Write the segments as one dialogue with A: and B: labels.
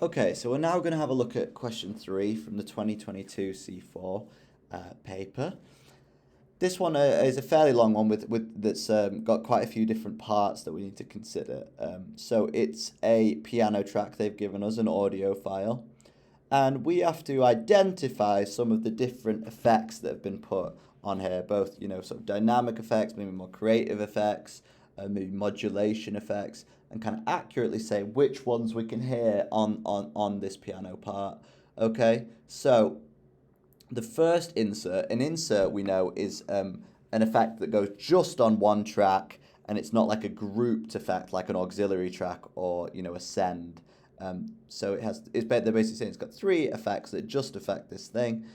A: Okay, so we're now going to have a look at question 3 from the 2022 C4 paper. This one is a fairly long one with that's got quite a few different parts that we need to consider. So it's a piano track they've given us, an audio file, and we have to identify some of the different effects that have been put on here, both, sort of dynamic effects, maybe more creative effects, maybe modulation effects, and kind of accurately say which ones we can hear on this piano part. Okay, so the first insert, an insert we know is an effect that goes just on one track, and it's not like a grouped effect like an auxiliary track or a send. So they're basically saying it's got three effects that just affect this thing.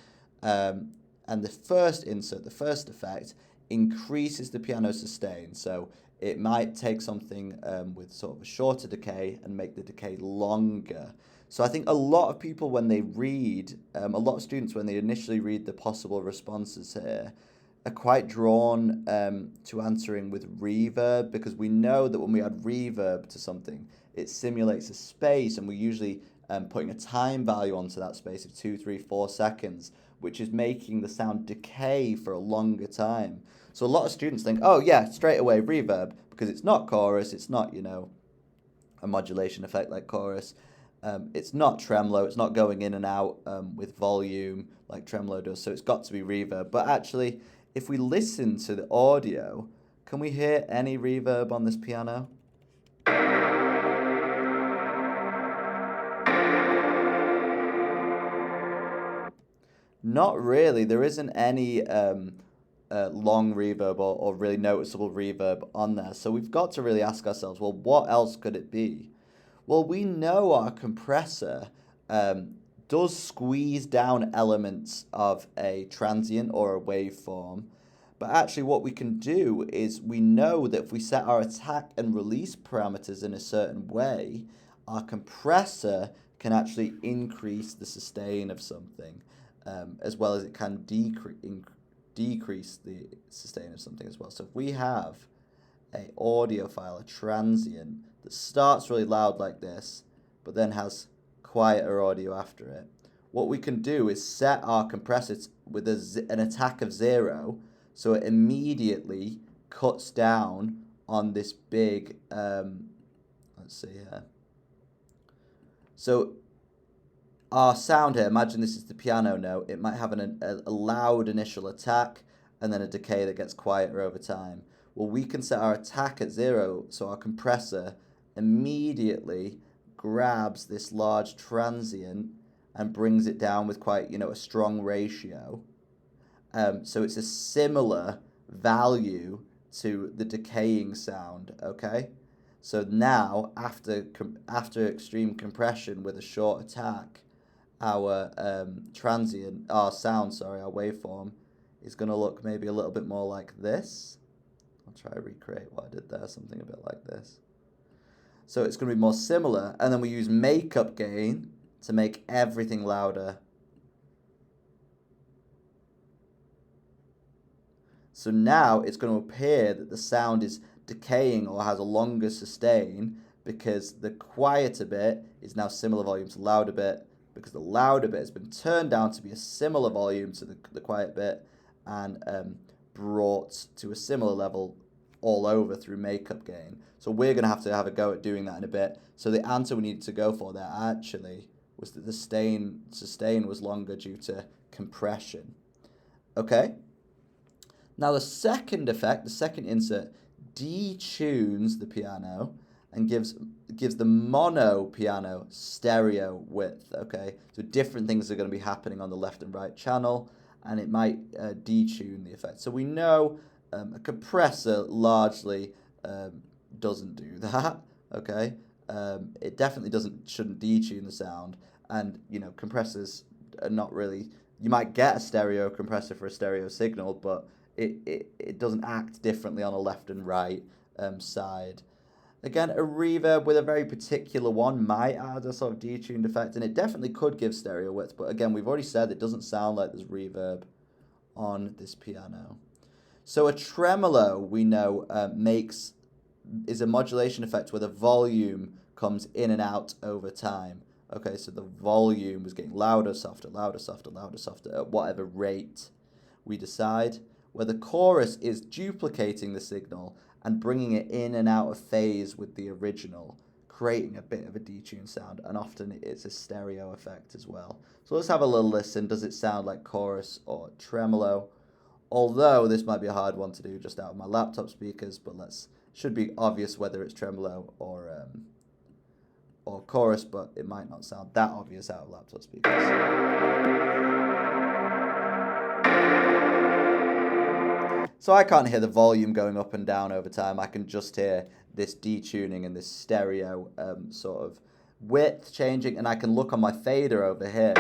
A: And the first insert, the first effect, increases the piano sustain. So it might take something with sort of a shorter decay and make the decay longer. So I think a lot of people, when they read, a lot of students, when they initially read the possible responses here, are quite drawn to answering with reverb, because we know that when we add reverb to something, it simulates a space, and we're usually putting a time value onto that space of 2, 3, 4 seconds, which is making the sound decay for a longer time. So a lot of students think, oh yeah, straight away reverb, because it's not chorus, it's not, a modulation effect like chorus. It's not tremolo, it's not going in and out with volume like tremolo does, so it's got to be reverb. But actually, if we listen to the audio, can we hear any reverb on this piano? Not really. There isn't any long reverb or really noticeable reverb on there. So we've got to really ask ourselves, well, what else could it be? Well, we know our compressor does squeeze down elements of a transient or a waveform. But actually what we can do is we know that if we set our attack and release parameters in a certain way, our compressor can actually increase the sustain of something, as well as it can decrease the sustain of something as well. So if we have a audio file, a transient, that starts really loud like this, but then has quieter audio after it, what we can do is set our compressor with an attack of 0, so it immediately cuts down on this big, let's see here. So our sound here, imagine this is the piano note, it might have a loud initial attack and then a decay that gets quieter over time. Well, we can set our attack at 0, so our compressor immediately grabs this large transient and brings it down with quite, a strong ratio. So it's a similar value to the decaying sound, okay? So now, after extreme compression with a short attack, our our waveform is going to look maybe a little bit more like this. I'll try to recreate what I did there, something a bit like this. So it's going to be more similar, and then we use makeup gain to make everything louder. So now it's going to appear that the sound is decaying or has a longer sustain, because the quieter bit is now similar volume to the louder bit, because the louder bit has been turned down to be a similar volume to the quiet bit, and brought to a similar level all over through makeup gain. So we're going to have a go at doing that in a bit. So the answer we needed to go for there actually was that the sustain was longer due to compression. Okay? Now the second effect, the second insert, detunes the piano and gives the mono piano stereo width, okay? So different things are going to be happening on the left and right channel, and it might detune the effect. So we know a compressor largely doesn't do that, okay? It definitely shouldn't detune the sound, and compressors are not really. You might get a stereo compressor for a stereo signal, but it doesn't act differently on a left and right side. Again, a reverb with a very particular one might add a sort of detuned effect, and it definitely could give stereo width, but again, we've already said it doesn't sound like there's reverb on this piano. So a tremolo, we know, is a modulation effect where the volume comes in and out over time. Okay, so the volume was getting louder, softer, louder, softer, louder, softer at whatever rate we decide, where the chorus is duplicating the signal and bringing it in and out of phase with the original, creating a bit of a detuned sound, and often it's a stereo effect as well. So let's have a little listen. Does it sound like chorus or tremolo? Although this might be a hard one to do just out of my laptop speakers, but should be obvious whether it's tremolo or chorus, but it might not sound that obvious out of laptop speakers. So I can't hear the volume going up and down over time. I can just hear this detuning and this stereo sort of width changing, and I can look on my fader over here.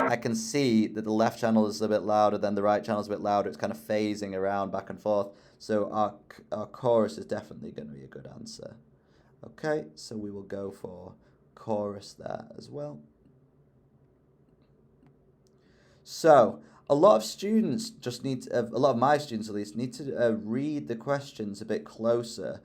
A: I can see that the left channel is a bit louder, then the right channel is a bit louder. It's kind of phasing around back and forth. So our chorus is definitely going to be a good answer. Okay, so we will go for chorus there as well. So a lot of students a lot of my students at least, need to read the questions a bit closer.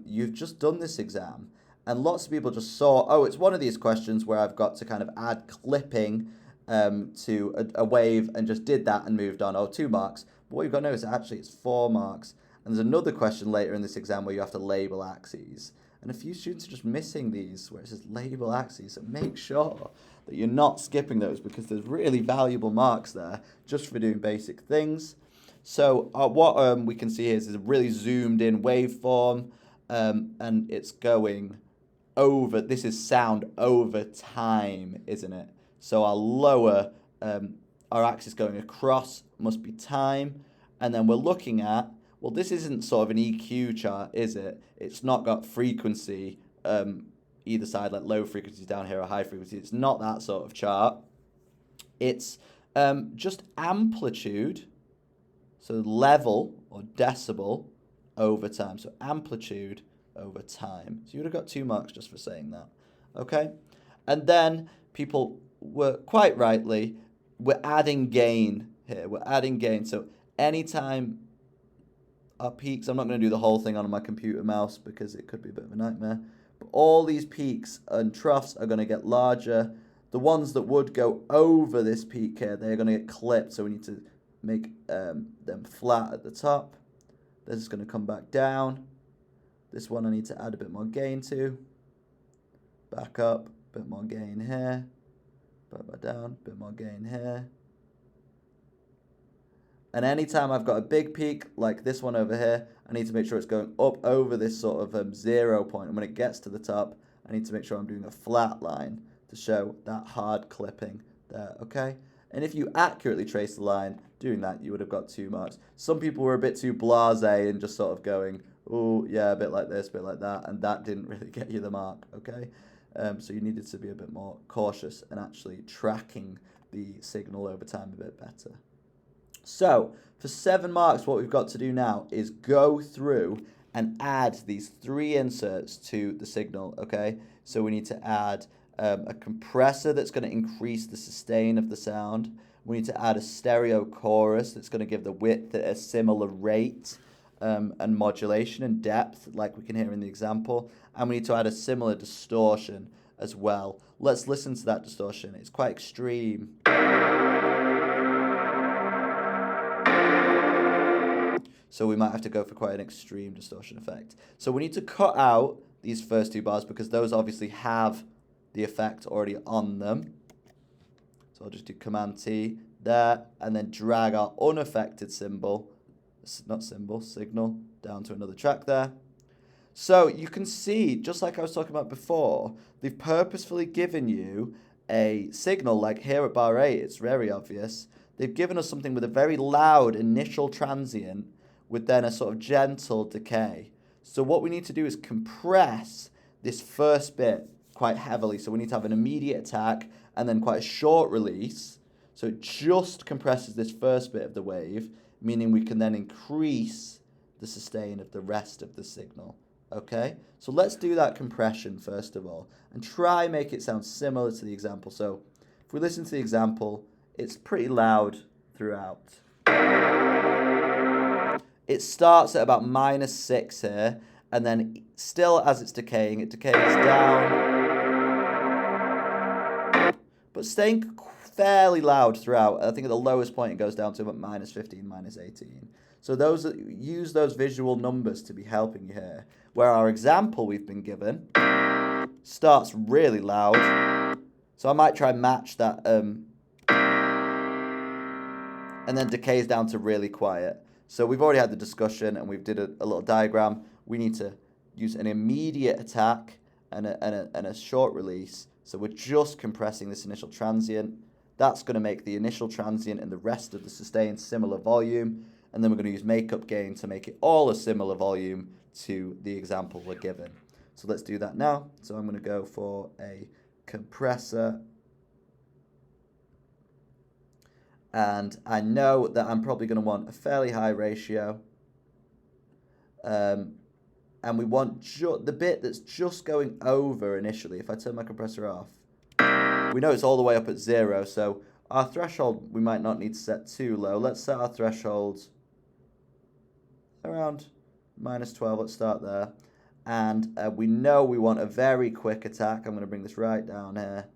A: You've just done this exam, and lots of people just saw, oh, it's one of these questions where I've got to kind of add clipping to a wave, and just did that and moved on. Oh, 2 marks. But what you've got to know is actually it's 4 marks. And there's another question later in this exam where you have to label axes. And a few students are just missing these where it says label axes. So make sure that you're not skipping those, because there's really valuable marks there just for doing basic things. So what we can see here is a really zoomed in waveform, and it's going over, this is sound over time, isn't it? So our lower, our axis going across must be time. And then we're looking at, well, this isn't sort of an EQ chart, is it? It's not got frequency either side, like low frequency down here or high frequency. It's not that sort of chart. It's just amplitude, so level or decibel over time. So amplitude over time. So you would have got 2 marks just for saying that. Okay? And then people were quite rightly, we're adding gain here. We're adding gain. So anytime our peaks, I'm not going to do the whole thing on my computer mouse because it could be a bit of a nightmare, but all these peaks and troughs are going to get larger. The ones that would go over this peak here, they're going to get clipped, so we need to make them flat at the top. This is going to come back down. This one I need to add a bit more gain to. Back up, a bit more gain here. Back down, a bit more gain here. And anytime I've got a big peak, like this one over here, I need to make sure it's going up over this sort of 0 point. And when it gets to the top, I need to make sure I'm doing a flat line to show that hard clipping there, okay? And if you accurately trace the line, doing that, you would have got 2 marks. Some people were a bit too blasé and just sort of going, oh, yeah, a bit like this, a bit like that, and that didn't really get you the mark, okay? So you needed to be a bit more cautious and actually tracking the signal over time a bit better. So for 7 marks, what we've got to do now is go through and add these 3 inserts to the signal, okay? So we need to add a compressor that's going to increase the sustain of the sound. We need to add a stereo chorus that's going to give the width at a similar rate and modulation and depth, like we can hear in the example. And we need to add a similar distortion as well. Let's listen to that distortion. It's quite extreme. So we might have to go for quite an extreme distortion effect. So we need to cut out these first 2 bars because those obviously have the effect already on them. So I'll just do Command T there and then drag our unaffected signal down to another track there. So you can see, just like I was talking about before, they've purposefully given you a signal, like here at bar 8, it's very obvious. They've given us something with a very loud initial transient with then a sort of gentle decay. So what we need to do is compress this first bit quite heavily. So we need to have an immediate attack and then quite a short release. So it just compresses this first bit of the wave, meaning we can then increase the sustain of the rest of the signal. Okay, so let's do that compression first of all and try make it sound similar to the example. So if we listen to the example, it's pretty loud throughout. It starts at about -6 here, And then still as it's decaying, it decays down, but staying fairly loud throughout. I think at the lowest point it goes down to about -15, -18. So use those visual numbers to be helping you here. Where our example we've been given starts really loud. So I might try and match that and then decays down to really quiet. So we've already had the discussion and we've did a little diagram. We need to use an immediate attack and a short release. So we're just compressing this initial transient. That's going to make the initial transient and the rest of the sustain similar volume. And then we're going to use makeup gain to make it all a similar volume to the example we're given. So let's do that now. So I'm going to go for a compressor. And I know that I'm probably going to want a fairly high ratio. And we want the bit that's just going over initially. If I turn my compressor off, we know it's all the way up at 0. So our threshold, we might not need to set too low. Let's set our threshold around -12. Let's start there. And we know we want a very quick attack. I'm going to bring this right down here.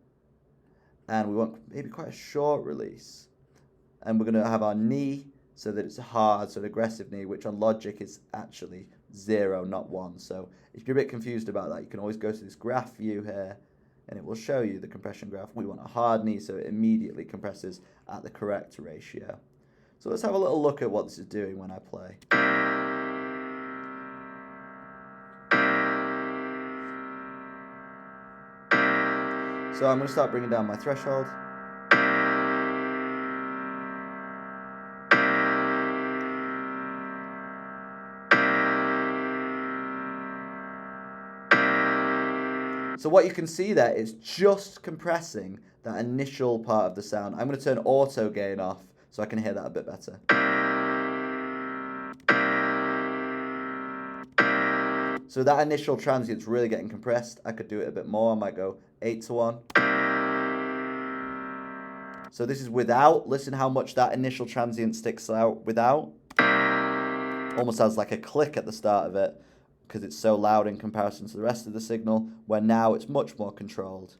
A: And we want maybe quite a short release. And we're going to have our knee so that it's hard, so an aggressive knee, which on logic is actually 0, not 1. So if you're a bit confused about that, you can always go to this graph view here, and it will show you the compression graph. We want a hard knee, so it immediately compresses at the correct ratio. So let's have a little look at what this is doing when I play. So I'm going to start bringing down my threshold. So what you can see there is just compressing that initial part of the sound. I'm going to turn auto gain off so I can hear that a bit better. So that initial transient's really getting compressed. I could do it a bit more. I might go 8-1. So this is without. Listen how much that initial transient sticks out without. Almost has like a click at the start of it, because it's so loud in comparison to the rest of the signal, where now it's much more controlled.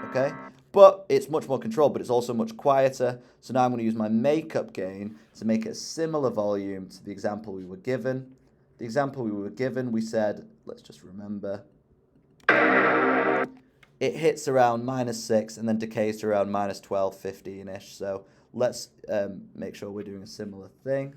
A: Okay? But it's much more controlled, but it's also much quieter. So now I'm going to use my makeup gain to make it a similar volume to the example we were given. The example we were given, we said, let's just remember, it hits around -6 and then decays to around -12, 15-ish. So let's make sure we're doing a similar thing.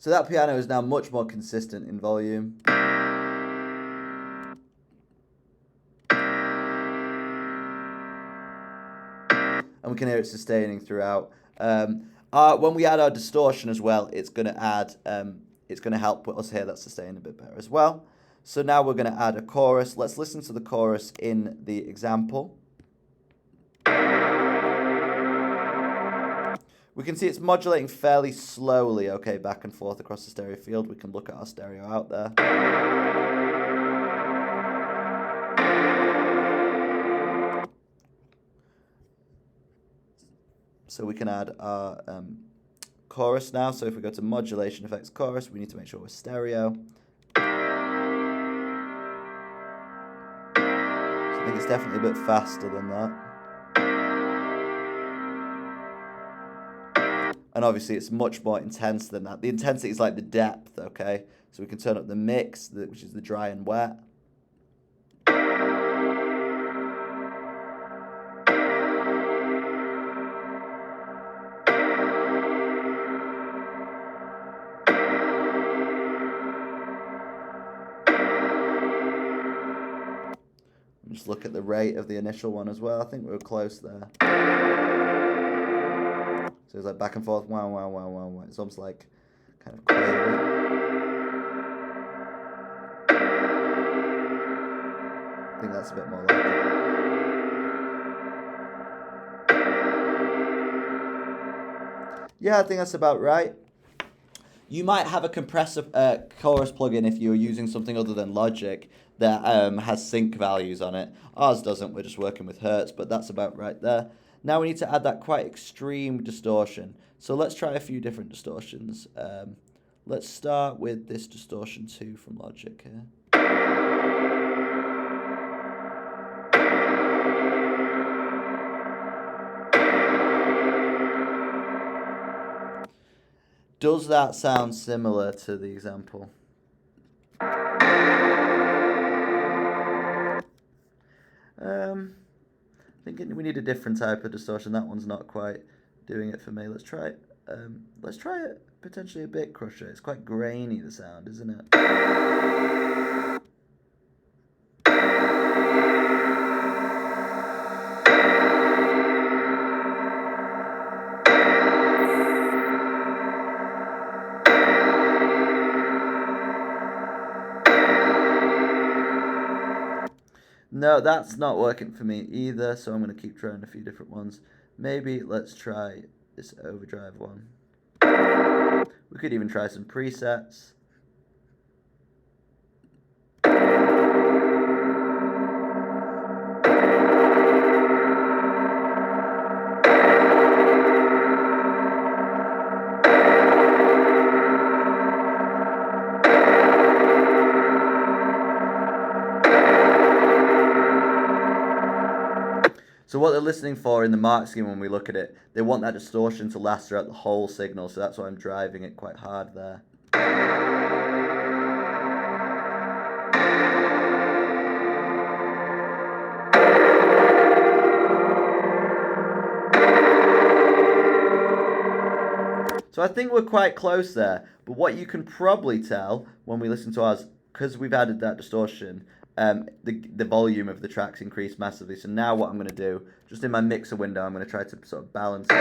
A: So that piano is now much more consistent in volume. And we can hear it sustaining throughout. When we add our distortion as well, it's going to help us hear that sustain a bit better as well. So now we're going to add a chorus. Let's listen to the chorus in the example. We can see it's modulating fairly slowly, okay, back and forth across the stereo field. We can look at our stereo out there. So we can add our chorus now. So if we go to modulation effects chorus, we need to make sure we're stereo. So I think it's definitely a bit faster than that. and obviously it's much more intense than that. The intensity is like the depth, okay? So we can turn up the mix, which is the dry and wet. Just look at the rate of the initial one as well. I think we were close there. So it's like back and forth, wow, wow, wow, wow, wow. It's almost like kind of quavering. I think that's a bit more like it. Yeah, I think that's about right. You might have a compressor chorus plugin if you're using something other than Logic that has sync values on it. Ours doesn't, we're just working with Hertz, but that's about right there. Now we need to add that quite extreme distortion. So let's try a few different distortions. Let's start with this distortion 2 from Logic here. Does that sound similar to the example? Thinking we need a different type of distortion. That one's not quite doing it for me. Let's try it. Let's try it potentially a bit crusher. It's quite grainy, the sound, isn't it? No, that's not working for me either, so I'm going to keep trying a few different ones. Maybe let's try this overdrive one. We could even try some presets. So what they're listening for in the mark scheme when we look at it, they want that distortion to last throughout the whole signal, so that's why I'm driving it quite hard there. So I think we're quite close there, but what you can probably tell when we listen to ours, because we've added that distortion, the volume of the tracks increased massively. So now what I'm going to do, just in my mixer window, I'm going to try to sort of balance it.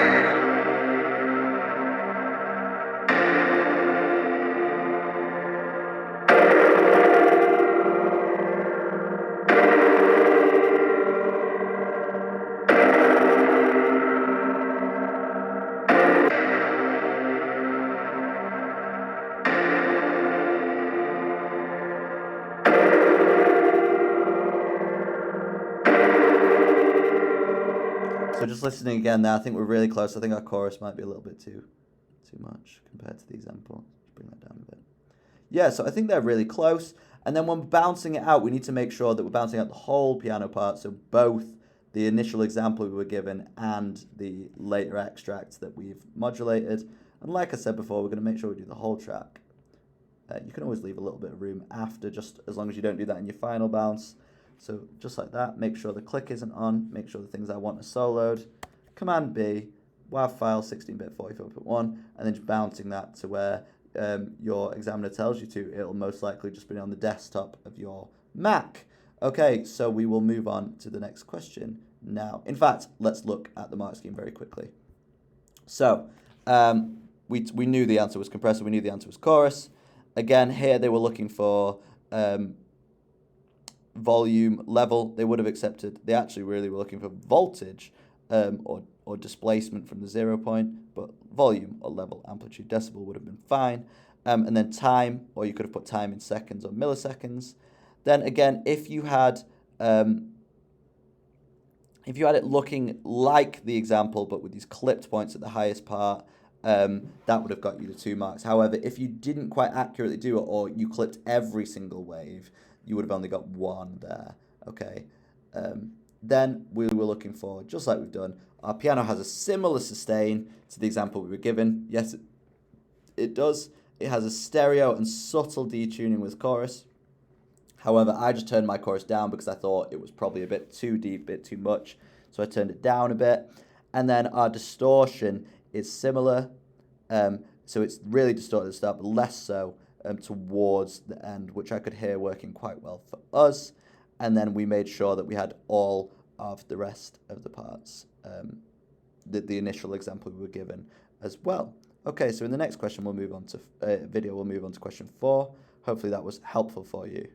A: So just listening again now, I think we're really close. I think our chorus might be a little bit too much compared to the example. Let's bring that down a bit. Yeah, so I think they're really close. And then when we're bouncing it out, we need to make sure that we're bouncing out the whole piano part, so both the initial example we were given and the later extracts that we've modulated. And like I said before, we're going to make sure we do the whole track. You can always leave a little bit of room after, just as long as you don't do that in your final bounce. So just like that, make sure the click isn't on, make sure the things I want are soloed. Command B, WAV file 16-bit 44.1, and then just bouncing that to where your examiner tells you to. It'll most likely just be on the desktop of your Mac. Okay, so we will move on to the next question now. In fact, let's look at the mark scheme very quickly. So we knew the answer was compressor, we knew the answer was chorus. Again, here they were looking for volume level. They would have accepted. They actually really were looking for voltage or displacement from the 0 point, but volume or level, amplitude, decibel would have been fine. And then time, or you could have put time in seconds or milliseconds. Then again, if you had it looking like the example, but with these clipped points at the highest part, that would have got you the 2 marks. However, if you didn't quite accurately do it, or you clipped every single wave, you would have only got 1 there. Okay. Then we were looking for, just like we've done, our piano has a similar sustain to the example we were given. Yes, it does. It has a stereo and subtle detuning with chorus. However, I just turned my chorus down because I thought it was probably a bit too deep, a bit too much. So I turned it down a bit. And then our distortion is similar. So it's really distorted at the start, but less so towards the end, which I could hear working quite well for us. And then we made sure that we had all of the rest of the parts, the initial example we were given as well. Okay, so in the next question, we'll move on to question 4. Hopefully that was helpful for you.